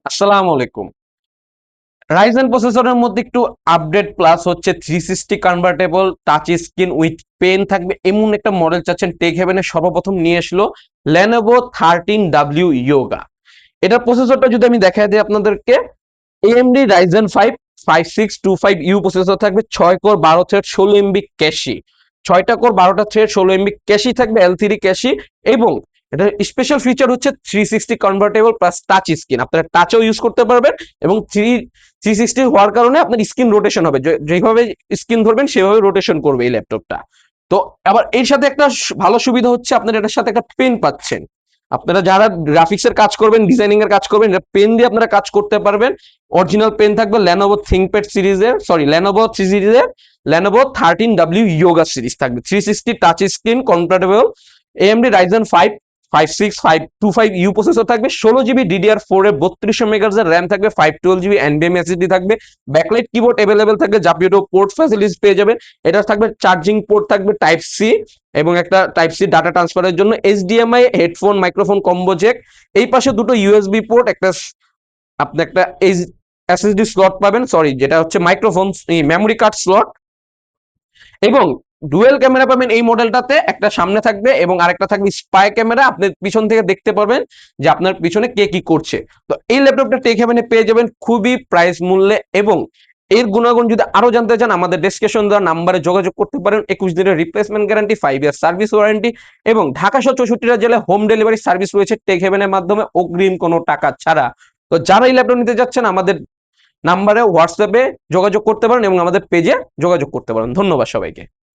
আসসালামু আলাইকুম। রাইজেন প্রসেসরের মধ্যে একটু আপডেট প্লাস হচ্ছে 360 convertible touch screen with pen থাকবে এমন একটা মডেল চাচ্ছেন টেক হেভেনে সর্বপ্রথম নিয়ে আসলো Lenovo 13W Yoga। এটার প্রসেসরটা যদি আমি দেখাই দিই আপনাদেরকে, AMD Ryzen 5 5625U প্রসেসর থাকবে, 6 কোর 12 থ্রেড 16 এমবি ক্যাশি, 6টা কোর 12টা থ্রেড 16 এমবি ক্যাশি থাকবে, L3 ক্যাশি। এবং এটা স্পেশাল ফিচার হচ্ছে 360 কনভার্টেবল প্লাস টাচ স্ক্রিন, আপনারা টাচও ইউজ করতে পারবেন এবং 360 হওয়ার কারণে আপনার স্ক্রিন রোটেশন হবে, যেভাবে স্ক্রিন ধরবেন সেভাবে রোটেশন করবে এই ল্যাপটপটা। তো আবার এর সাথে একটা ভালো সুবিধা হচ্ছে আপনারা এটার সাথে একটা পেন পাচ্ছেন। আপনারা যারা গ্রাফিক্সের কাজ করবেন, ডিজাইনিং এর কাজ করবেন, পেন দিয়ে আপনারা কাজ করতে পারবেন। অরিজিনাল পেন থাকবে Lenovo ThinkPad সিরিজের, Lenovo 3 সিরিজের Lenovo 13W Yoga সিরিজ থাকবে, 360 touch screen compatible. AMD Ryzen 5 56525U processor থাকবে, 16GB DDR4 এর 3200 মেগাহার্টজ এর RAM থাকবে, 512GB NVMe SSD থাকবে, ব্যাকলাইট কিবোর্ড अवेलेबल থাকবে, জাপিও পোর্ট ফ্যাসিলিটিস পেয়ে যাবেন। এটা থাকবে চার্জিং পোর্ট থাকবে টাইপ সি এবং একটা টাইপ সি ডাটা ট্রান্সফারের জন্য, HDMI headphone microphone combo Jack, এই পাশে দুটো ইউএসবি পোর্ট, একটা আপনি একটা এসএসডি স্লট পাবেন, যেটা হচ্ছে মাইক্রোফোন মেমোরি কার্ড স্লট, এবং ডুয়েল ক্যামেরা পাবেন এই মডেলটাতে, একটা সামনে থাকবে এবং আরেকটা থাকবে স্পাই ক্যামেরা, আপনি পিছন থেকে দেখতে পারবেন যে আপনার পিছনে কে কি করছে। তো এই ল্যাপটপটা টেক হেভেনে পেয়ে যাবেন খুবই প্রাইস মূল্যে, এবং এর গুণাগুণ যদি আরো জানতে চান আমাদের ডেসক্রিপশন দেওয়া নাম্বারে যোগাযোগ করতে পারেন। 21 দিনের replacement guarantee, 5 year service warranty, এবং ঢাকা সহ 64টা জেলায় হোম ডেলিভারি সার্ভিস রয়েছে টেক হেভেনের মাধ্যমে অগ্রিম কোনো টাকা ছাড়া। তো যারা এই ল্যাপটপ নিতে যাচ্ছেন আমাদের নাম্বারে হোয়াটসঅ্যাপে যোগাযোগ করতে পারেন এবং আমাদের পেজে যোগাযোগ করতে পারেন। ধন্যবাদ সবাইকে।